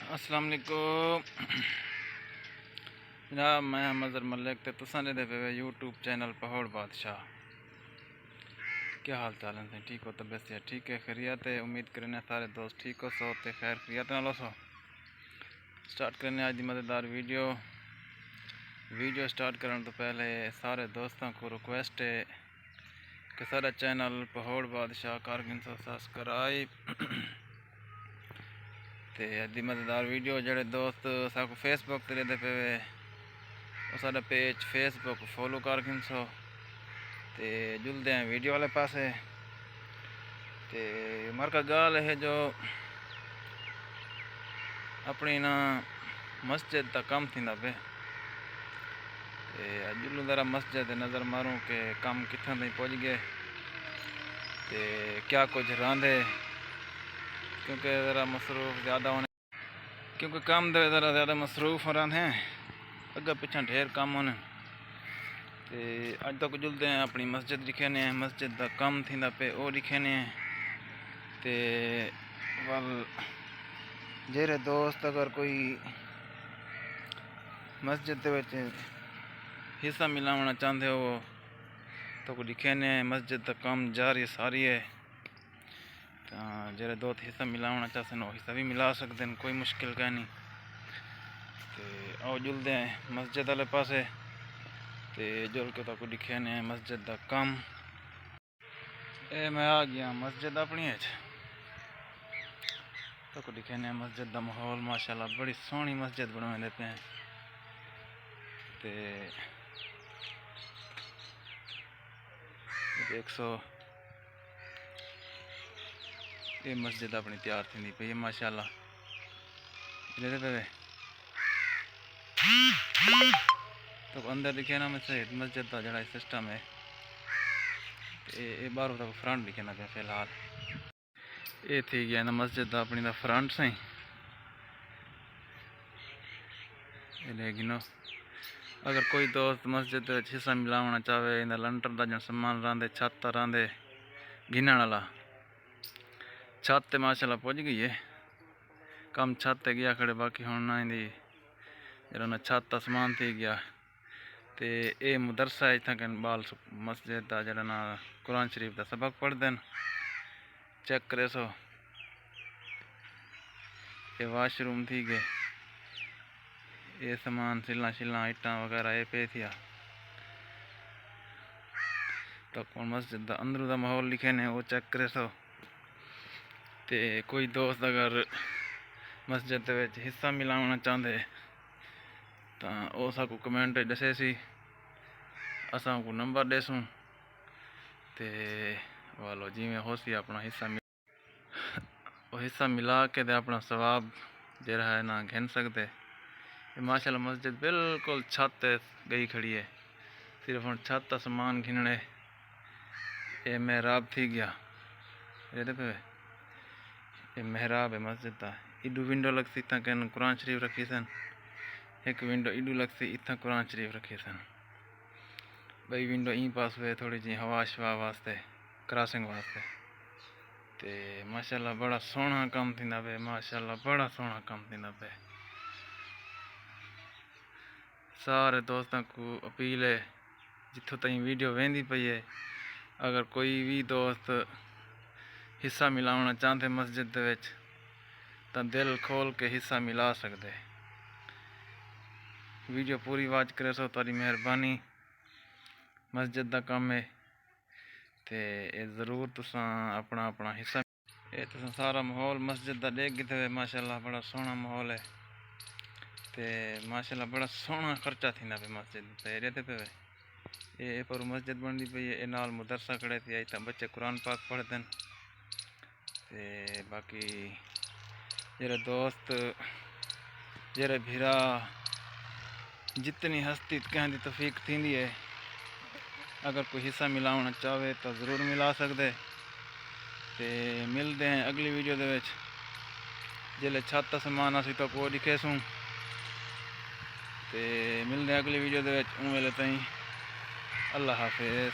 अस्सलाम वालेकुम जनाब, मैं मज़र मलिक ते तुसां दे पे यूट्यूब चैनल पहाड़ बादशाह। क्या हाल चाल है? ठीक हो? तबीयत से ठीक है? खैरियत है? उम्मीद करने सारे दोस्त ठीक हो, सो ते खैर खैरियत ना लो। सो स्टार्ट करने आज की मज़ेदार वीडियो स्टार्ट करने तो पहले सारे दोस्तों को रिक्वेस्ट है कि सारा चैनल पहाड़ बादशाह कारगिन सब्सक्राइब ते अद्धी मज़ेदार वीडियो जेह्ड़े दोस्त साको फेसबुक ते रहते पे वो सारा पेज फेसबुक फॉलो कर सो ते जुलते हैं वीडियो वाले पासे। ते मरका गाल है जो अपनी ना मस्जिद का कम थी पे जुलू ज़रा मस्जिद नज़र मारूं के कम कितना तक पहुँच गए ते क्या कुछ रांधे, क्योंकि ज़रा मसरूफ़ ज़्यादा होने क्योंकि काम दे ज़रा ज़्यादा मसरूफ़ हो रहे हैं, अगर पिछा ढेर काम होने। ते अज तक जुलते हैं अपनी मस्जिद दिखेने हैं, मस्जिद का कम थी पे वो दिखेने हैं। ते वल जेरे दोस्त अगर कोई मस्जिद के हिस्सा मिलाना चाहते हो तो को दिखेने मस्जिद का कम जारी सारी है। तो जेरे दोस्त हिस्सा मिलाना चाहते हैं हिस्सा भी मिला सकते हैं, कोई मुश्किल का नहीं। तो आओ जुलते हैं मस्जिद वाले पासे ते जुल के तो दिखेने मस्जिद का कम। मैं आ गया मस्जिद अपनी तो को दिखेने मस्जिद का माहौल माशाल्लाह बड़ी सोहनी मस्जिद बनवा देते हैं। ते देख सो ये मस्जिद अपनी तैयार थी पई है माशाल्लाह। तो अंदर दिखे ना मस्जिद का जरा सिस्टम है ये बाहरों तक फ्रंट दिखे ना पे फिलहाल ये थी गया ना मस्जिद का अपनी फ्रंट से लेकिन अगर कोई दोस्त मस्जिद हिस्सा मिलाना चाहे इन लंटर का जो समान रहा छत रहा गिनने वाला छत तो माशाल्लाह पहुँच गई है, कम छत गया खड़े बाकी हूँ ना इंदी जरा ना छत का समान थी गया। तो ये मदरसा है इतना बाल मस्जिद का जरा ना कुरान शरीफ का सबक पढ़ते हैं। चेक करे सो ये वाशरूम थी गए, ये सामान सिला शिला इटा वगैरह ये पे थिया। तो मस्जिद का अंदरू का माहौल लिखे ने वो चेक करे सो। ते कोई दोस्त अगर मस्जिद हिस्सा मिलाना चाहते तो वो साकू कमेंट दसे सी असा को नंबर देसूँ ते वालो जिमें हो सी अपना हिस्सा मिला के दे अपना सवाब जरा है ना घिन सकते। माशाल्लाह मस्जिद बिल्कुल छत गई खड़ी है, सिर्फ हम छत का समान घिनने ये मेहराब थी गया। ये मेहराब है मस्जिद का, इडू विंडो लगती इतना कहन कुरान शरीफ रखी सन, एक विंडो इडू लगती इतना कुरान शरीफ रखी सन, बई विंडो ई पास हुए थोड़ी जी हवा शवा वास्ते क्रॉसिंग वास्ते। ते माशाल्लाह बड़ा सोहना काम थी पे, माशाल्लाह बड़ा सोहना काम थी पे। सारे दोस्तों को अपील है जितों तक वीडियो वेंदी पई है अगर कोई भी दोस्त हिस्सा मिलाना चाहते मस्जिद तो दिल खोल के हिस्सा मिला सकते। वीडियो पूरी वाच करे सो तारी मेहरबानी। मस्जिद का काम है तो ज़रूर तुसा अपना अपना हिस्सा ये तुसा सारा माहौल मस्जिद का देख गए। माशाल्लाह बड़ा सोहना माहौल है ते माशाल्लाह बड़ा सोहना खर्चा थी पे मस्जिद पे रहते पे ये पर मस्जिद बनती पई है नाल मदरसा खड़े थे इतना बच्चे कुरान पाक पढ़ते हैं। ते बाकी जेरे दोस्त जेरे भिरा जितनी हस्ती कहने की तौफीक थी है अगर कोई हिस्सा मिलाना चाहे तो ज़रूर मिला सकते। ते मिलते हैं अगली वीडियो दे विच जिले छत का समान असी तो को दिखे सूँ। ते मिलते हैं अगली वीडियो दे विच उन वेले ताईं अल्लाह हाफिज़।